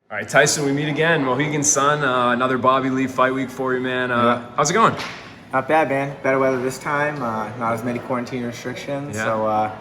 All right, Tyson, we meet again. Mohegan's Sun, another Bobby Lee fight week for you, man. How's it going? Not bad, man. Better weather this time. Not as many quarantine restrictions, Yeah. so a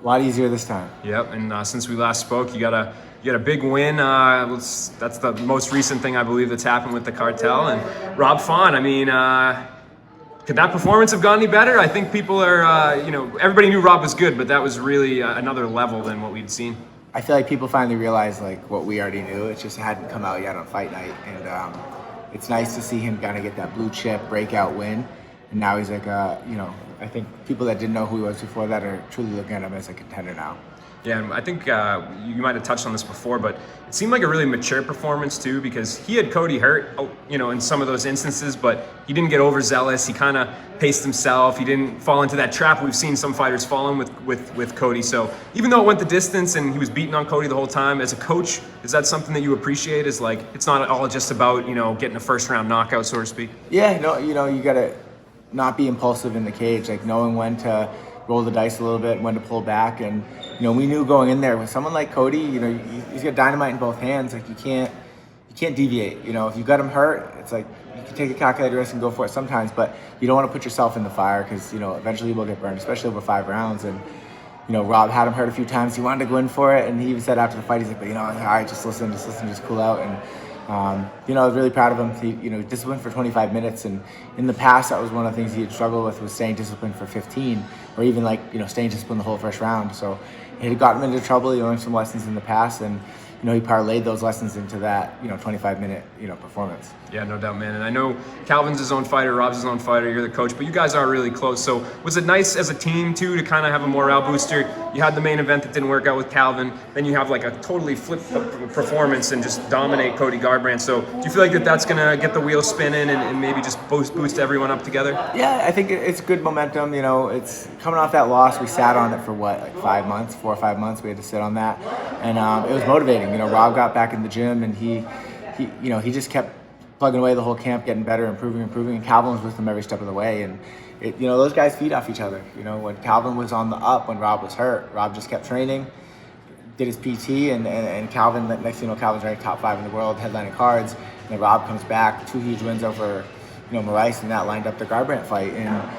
lot easier this time. Yep, and since we last spoke, you got a big win. That's the most recent thing I believe that's happened with the cartel. And Rob Font, I mean, could that performance have gone any better? I think people are, everybody knew Rob was good, but that was really another level than what we'd seen. I feel like people finally realize like what we already knew. It just hadn't come out yet on fight night, and it's nice to see him kind of get that blue chip breakout win. And now he's like, I think people that didn't know who he was before that are truly looking at him as a contender now. Yeah, and I think you might have touched on this before, but it seemed like a really mature performance too, because he had Cody hurt, in some of those instances, but he didn't get overzealous. He kind of paced himself. He didn't fall into that trap we've seen some fighters fall in with Cody. So even though it went the distance and he was beating on Cody the whole time, as a coach, is that something that you appreciate? Is like it's not all just about getting a first round knockout, so to speak? Yeah, no, you gotta not be impulsive in the cage, like knowing when to roll the dice a little bit, when to pull back, and we knew going in there with someone like Cody, he's got dynamite in both hands. Like you can't deviate. If you got him hurt, it's like you can take a calculated risk and go for it sometimes, but you don't want to put yourself in the fire because eventually you will get burned, especially over 5 rounds. And Rob had him hurt a few times. He wanted to go in for it, and he even said after the fight, he's like, all right, just listen, just cool out. And I was really proud of him. He, disciplined for 25 minutes, and in the past, that was one of the things he had struggled with, was staying disciplined for 15, or even staying disciplined the whole first round. So it had gotten him into trouble. He learned some lessons in the past, and he parlayed those lessons into that 25-minute performance. Yeah, no doubt, man. And I know Calvin's his own fighter, Rob's his own fighter, you're the coach, but you guys are really close. So was it nice as a team, too, to kind of have a morale booster? You had the main event that didn't work out with Calvin, then you have like a totally flip performance and just dominate Cody Garbrandt. So do you feel like that's going to get the wheels spinning and maybe just boost everyone up together? Yeah, I think it's good momentum. It's coming off that loss. We sat on it for 4 or 5 months. We had to sit on that, and it was motivating. Rob got back in the gym, and he just kept plugging away the whole camp, getting better, improving, and Calvin was with him every step of the way. And those guys feed off each other. When Calvin was on the up, when Rob was hurt, Rob just kept training, did his PT, and Calvin, next thing you know, Calvin's ranked top 5 in the world, headlining cards, and then Rob comes back, 2 huge wins over Moraes, and that lined up the Garbrandt fight. And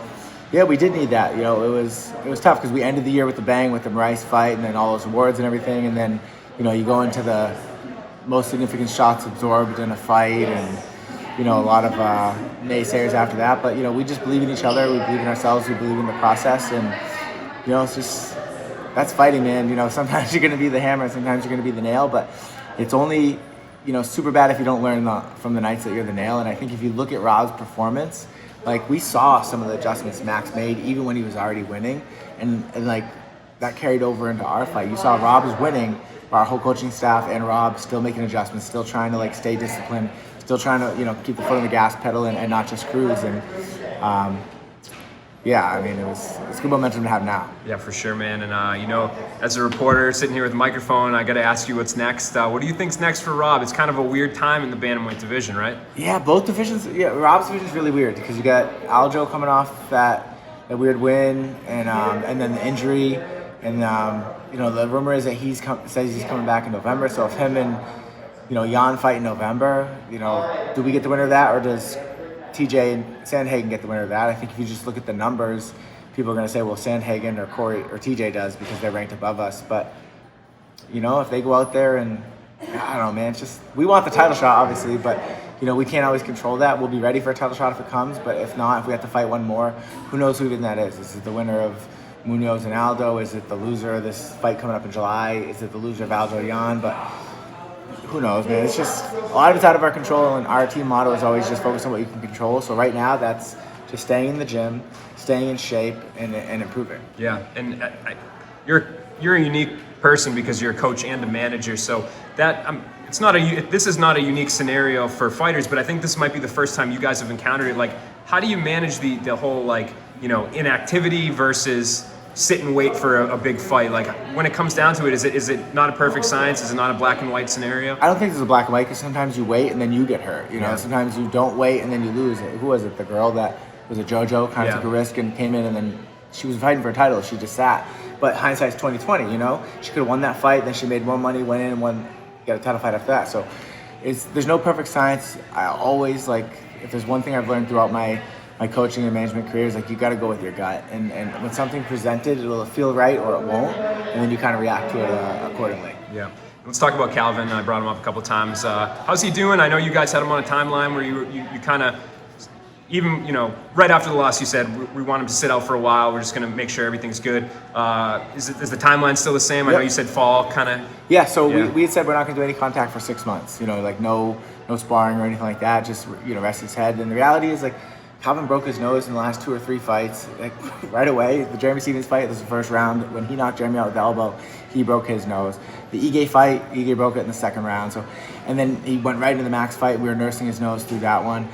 yeah, we did need that. It was tough because we ended the year with a bang with the Moraes fight, and then all those awards and everything, and then you go into the most significant shots absorbed in a fight, and a lot of naysayers after that. But we just believe in each other. We believe in ourselves. We believe in the process, and it's just that's fighting, man. Sometimes you're going to be the hammer, sometimes you're going to be the nail, but it's only super bad if you don't learn from the nights that you're the nail. And I think if you look at Rob's performance, like we saw some of the adjustments Max made even when he was already winning, and like that carried over into our fight. You saw Rob was winning, our whole coaching staff and Rob still making adjustments, still trying to stay disciplined, still trying to keep the foot on the gas pedal and not just cruise. And it's good momentum to have now. Yeah, for sure, man. And as a reporter sitting here with a microphone, I got to ask you what's next. What do you think's next for Rob? It's kind of a weird time in the bantamweight division, right? Yeah, both divisions. Yeah, Rob's division is really weird because you got Aljo coming off that weird win, and then the injury, and the rumor is that says he's coming back in November. So if him and Jan fight in November, do we get the winner of that, or does TJ and Sandhagen get the winner of that? I think if you just look at the numbers, people are going to say, well, Sandhagen or Corey or TJ does because they're ranked above us. But if they go out there and I don't know, man, it's just we want the title shot, obviously, but we can't always control that. We'll be ready for a title shot if it comes, but if not, if we have to fight one more, who knows who even that is? Is it the winner of Munoz and Aldo? Is it the loser of this fight coming up in July? Is it the loser of Aldo Jan? But who knows, man? It's just a lot of it's out of our control, and our team motto is always just focus on what you can control. So right now, that's just staying in the gym, staying in shape, and improving. Yeah, and you're a unique person because you're a coach and a manager. So that this is not a unique scenario for fighters, but I think this might be the first time you guys have encountered it. Like, how do you manage the whole inactivity versus sit and wait for a big fight? Like, when it comes down to it, is it not a perfect science? Is it not a black and white scenario? I don't think there's a black and white because sometimes you wait and then you get hurt. Yeah. Sometimes you don't wait and then you lose. Who was it? The girl that was a JoJo kind of took a risk and came in, and then she was fighting for a title. She just sat. But hindsight's 20/20. She could have won that fight. Then she made more money, went in and get a title fight after that. So there's no perfect science. I always if there's one thing I've learned throughout my coaching and management career is you got to go with your gut. And when something presented, it'll feel right or it won't, and then you kind of react to it accordingly. Yeah. Let's talk about Calvin. I brought him up a couple times. How's he doing? I know you guys had him on a timeline where you kind of, even, right after the loss, you said we want him to sit out for a while. We're just going to make sure everything's good. Is the timeline still the same? I know you said fall, kind of. Yeah. So we had said we're not going to do any contact for 6 months. No sparring or anything like that. Just rest his head. And the reality is Calvin broke his nose in the last 2 or 3 fights. Right away, the Jeremy Stephens fight, this is the first round. When he knocked Jeremy out with the elbow, he broke his nose. The Ige fight, Ige broke it in the second round. And then he went right into the Max fight. We were nursing his nose through that one.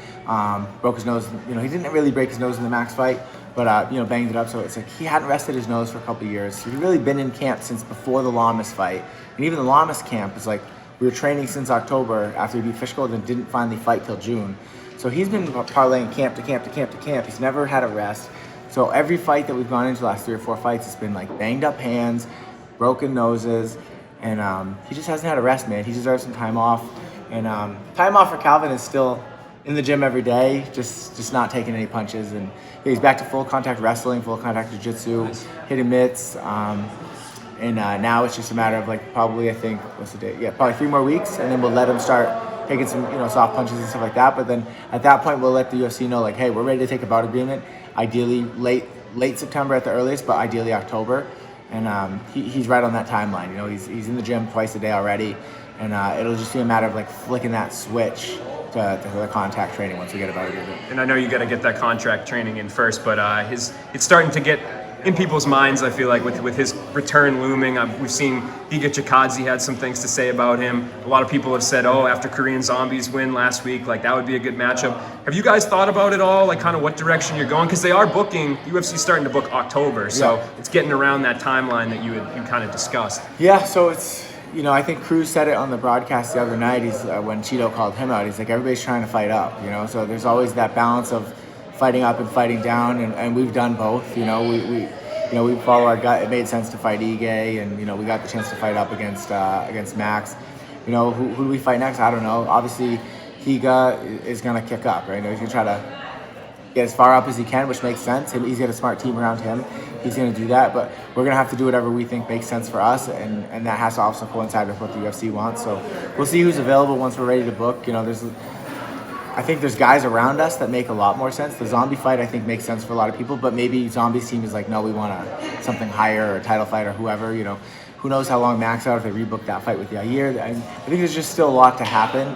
Broke his nose. He didn't really break his nose in the Max fight, but banged it up. So it's he hadn't rested his nose for a couple of years. He'd really been in camp since before the Lamas fight. And even the Lamas camp is we were training since October after he beat Fishgold and didn't finally fight till June. So he's been parlaying camp to camp to camp to camp. He's never had a rest. So every fight that we've gone into the last 3 or 4 fights, it's been banged up hands, broken noses, and he just hasn't had a rest, man. He deserves some time off. And time off for Calvin is still in the gym every day, just not taking any punches. And he's back to full contact wrestling, full contact jiu-jitsu, hitting mitts. And now it's just a matter of probably, I think, what's the date? Yeah, probably 3 more weeks, and then we'll let him start taking some soft punches and stuff like that. But then at that point we'll let the UFC know hey, we're ready to take a bout agreement, ideally late September at the earliest, but ideally October. And he's right on that timeline. He's in the gym twice a day already, and it'll just be a matter of flicking that switch to the contact training once we get a bout agreement. And I know you got to get that contract training in first, but it's starting to get in people's minds, I feel with his return looming. We've seen Giga Chikadze had some things to say about him. A lot of people have said, after Korean Zombies win last week, that would be a good matchup. Have you guys thought about it all, kind of what direction you're going? Because they are booking, UFC's starting to book October, so it's getting around that timeline that you kind of discussed. Yeah, so it's, I think Cruz said it on the broadcast the other night. He's when Cheeto called him out, he's everybody's trying to fight up, so there's always that balance of fighting up and fighting down, and we've done both. We follow our gut. It made sense to fight Ige, and we got the chance to fight up against Max. Who do we fight next? I don't know. Obviously, Higa is gonna kick up, right? He's gonna try to get as far up as he can, which makes sense. He's got a smart team around him. He's gonna do that, but we're gonna have to do whatever we think makes sense for us, and that has to also coincide with what the UFC wants. So we'll see who's available once we're ready to book. I think there's guys around us that make a lot more sense. The Zombie fight, I think, makes sense for a lot of people, but maybe Zombie's team is no, we want something higher, or a title fight, or whoever. Who knows how long Max out if they rebook that fight with Yair. I think there's just still a lot to happen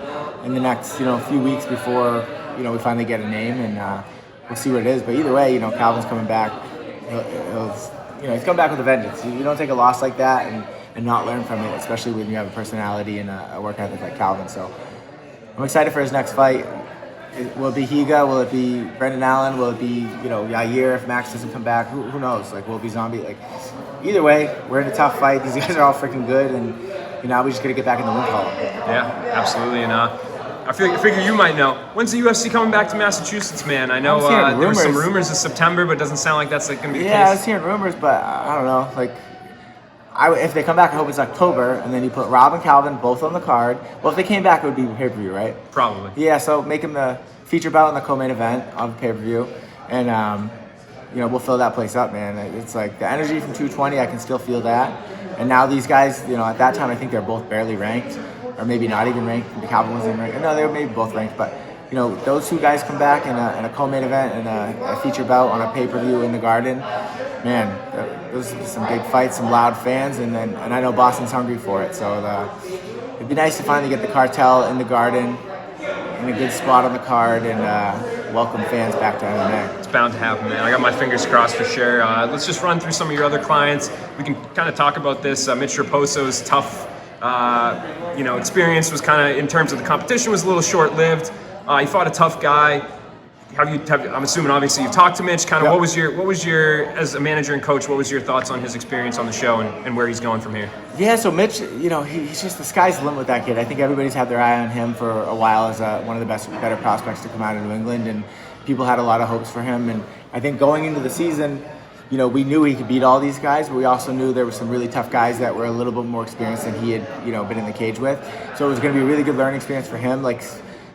in the next, few weeks before, we finally get a name, and we'll see what it is. But either way, Calvin's coming back. He's coming back with a vengeance. You don't take a loss like that and not learn from it, especially when you have a personality and a work ethic like Calvin. So I'm excited for his next fight. Will it be Higa? Will it be Brendan Allen? Will it be, Yair if Max doesn't come back? Who knows? Will it be Zombie? Either way, we're in a tough fight. These guys are all freaking good, and now we just got to get back in the win column. Yeah, absolutely. And I figure you might know. When's the UFC coming back to Massachusetts, man? I know there were some rumors in September, but it doesn't sound like that's going to be the case. Yeah, I was hearing rumors, but I don't know. If they come back, I hope it's October, and then you put Rob and Calvin both on the card. Well, if they came back, it would be pay-per-view, right? Probably. Yeah, so make them the feature bout in the co-main event of the pay-per-view, and we'll fill that place up, man. It's the energy from 220, I can still feel that. And now these guys, at that time, I think they're both barely ranked, or maybe not even ranked. Calvin wasn't ranked. No, they were maybe both ranked, but those two guys come back in a co-main event and a feature bout on a pay-per-view in the Garden. Man, those are some big fights, some loud fans, and I know Boston's hungry for it. So it'd be nice to finally get the Cartel in the Garden, in a good spot on the card, and welcome fans back to MMA. It's bound to happen, man. I got my fingers crossed for sure. Let's just run through some of your other clients. We can kind of talk about this. Mr. Poso's tough, experience was kind of, in terms of the competition, was a little short-lived. He fought a tough guy. I'm assuming obviously you've talked to Mitch. Kind of, Yep. what was your as a manager and coach? What was your thoughts on his experience on the show and where he's going from here? Yeah, so Mitch, he's just the sky's the limit with that kid. I think everybody's had their eye on him for a while as one of the better prospects to come out of New England, and people had a lot of hopes for him. And I think going into the season, we knew he could beat all these guys, but we also knew there were some really tough guys that were a little bit more experienced than he had, been in the cage with. So it was going to be a really good learning experience for him. Like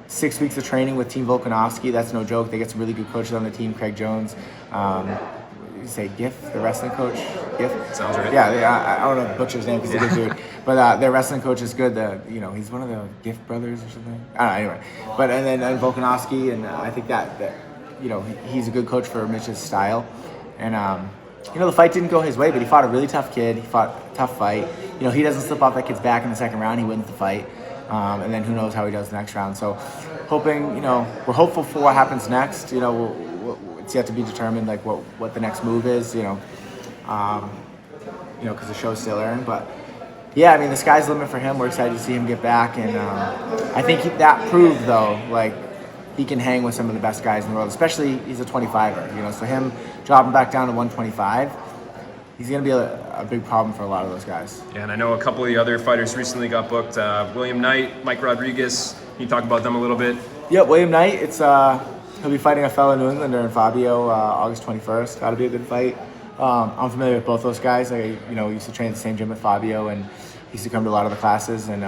6 weeks of training with Team Volkanovski, that's no joke. They get some really good coaches on the team. Craig Jones, you say Giff, the wrestling coach. Giff sounds right. Yeah, I don't know the butcher's name because he's a good dude, but their wrestling coach is good. He's one of the Giff brothers or something. I don't know, anyway. But and then Volkanovski, and I think that he's a good coach for Mitch's style. And the fight didn't go his way, but he fought a really tough kid. He fought a tough fight. He doesn't slip off that kid's back in the second round. He wins the fight, and then who knows how he does the next round. So, hoping, we're hopeful for what happens next. It's yet to be determined, like what the next move is. Because the show's still airing. But yeah, I mean, the sky's the limit for him. We're excited to see him get back, and I think that proved though, like, he can hang with some of the best guys in the world, especially he's a 25er, so him dropping back down to 125, he's going to be a big problem for a lot of those guys. Yeah, and I know a couple of the other fighters recently got booked. William Knight, Mike Rodriguez. Can you talk about them a little bit? Yeah, William Knight, he'll be fighting a fellow New Englander in Fabio August 21st. That'll be a good fight. I'm familiar with both those guys. I used to train at the same gym with Fabio, and he used to come to a lot of the classes, and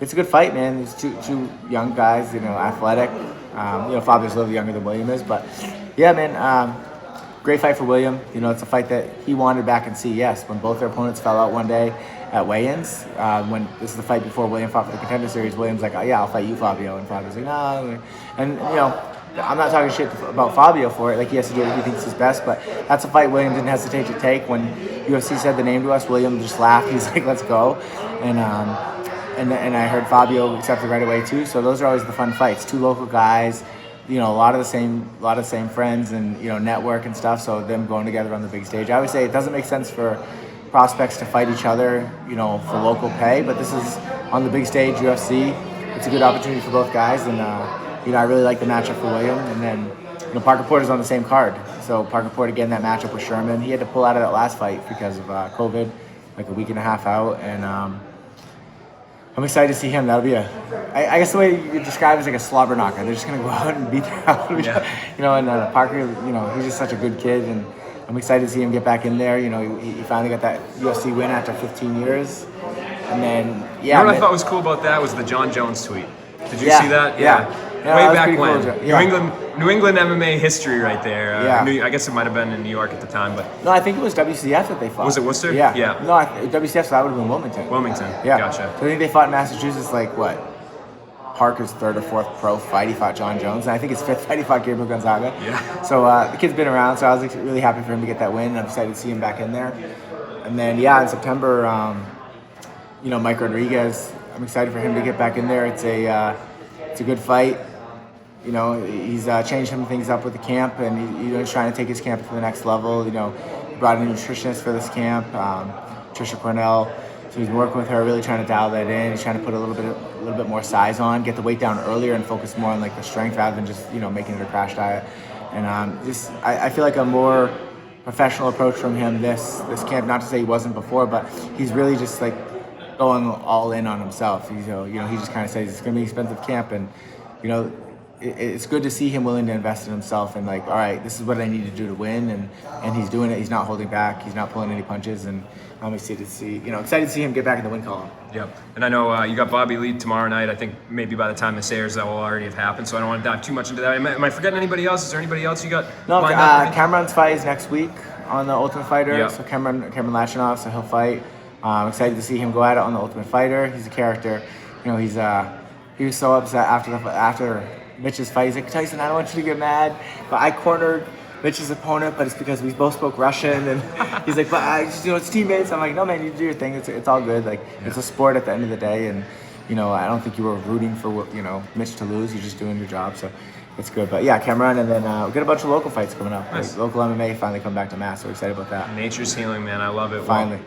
it's a good fight, man. There's two young guys, athletic. Fabio's a little younger than William is, but yeah, man, great fight for William. It's a fight that he wanted back in CES when both their opponents fell out one day at weigh-ins. When this is the fight before William fought for the Contender Series, William's like, "Oh yeah, I'll fight you, Fabio," and Fabio's like, "No," and I'm not talking shit about Fabio for it. Like, he has to do what he thinks is best, but that's a fight William didn't hesitate to take. When UFC said the name to us, William just laughed. He's like, "Let's go," and I heard Fabio accepted right away too. So those are always the fun fights. Two local guys, a lot of the same friends and network and stuff. So them going together on the big stage. I would say it doesn't make sense for prospects to fight each other, for local pay. But this is on the big stage, UFC. It's a good opportunity for both guys, and I really like the matchup for William. And then Parker Porter's on the same card. So Parker Porter getting that matchup with Sherman. He had to pull out of that last fight because of COVID, like a week and a half out, and I'm excited to see him. That'll be I guess the way you describe it is like a slobber knocker. They're just going to go out and beat their out. Yeah. And Parker, he's just such a good kid, and I'm excited to see him get back in there. He finally got that UFC win after 15 years. And then, yeah. What I thought was cool about that was the Jon Jones tweet. Did you see that? Yeah. Way back when. Cool. Yeah. New England MMA history right there. Yeah. I guess it might have been in New York at the time, but no, I think it was WCF that they fought. Was it Worcester? Yeah. No, WCF, so that would have been Wilmington. Yeah. Gotcha. So I think they fought in Massachusetts, like what? Parker's third or fourth pro fight. He fought Jon Jones, and I think his fifth fight he fought Gabriel Gonzaga. Yeah. So the kid's been around, so I was really happy for him to get that win, and I'm excited to see him back in there. And then in September, Mike Rodriguez. I'm excited for him to get back in there. It's a good fight. He's changed some things up with the camp, and he's trying to take his camp to the next level. He brought in a nutritionist for this camp, Trisha Cornell. So he's working with her, really trying to dial that in. He's trying to put a little bit more size on, get the weight down earlier, and focus more on like the strength rather than just making it a crash diet. And I feel like a more professional approach from him this camp. Not to say he wasn't before, but he's really just like going all in on himself. He just kind of says it's going to be an expensive camp, and it's good to see him willing to invest in himself and like, all right, this is what I need to do to win, and he's doing it. He's not holding back. He's not pulling any punches, and I'm excited to see him get back in the win column. Yep. And I know you got Bobby Lee tomorrow night. I think maybe by the time this airs, that will already have happened. So I don't want to dive too much into that. Am I forgetting anybody else? Is there anybody else you got? No. Cameron's fight is next week on the Ultimate Fighter. Yep. So Cameron Lachinov, so he'll fight. I'm excited to see him go at it on the Ultimate Fighter. He's a character. He was so upset after Mitch's fight. He's like, "Tyson, I don't want you to get mad, but I cornered Mitch's opponent, but it's because we both spoke Russian." And he's like, "But it's teammates." I'm like, "No, man, you do your thing. It's all good. Like, It's a sport at the end of the day, and I don't think you were rooting for Mitch to lose. You're just doing your job, so it's good." But yeah, Cameron, and then we got a bunch of local fights coming up. Nice. Like, local MMA finally come back to Mass, so we're excited about that. Nature's healing, man. I love it. Finally.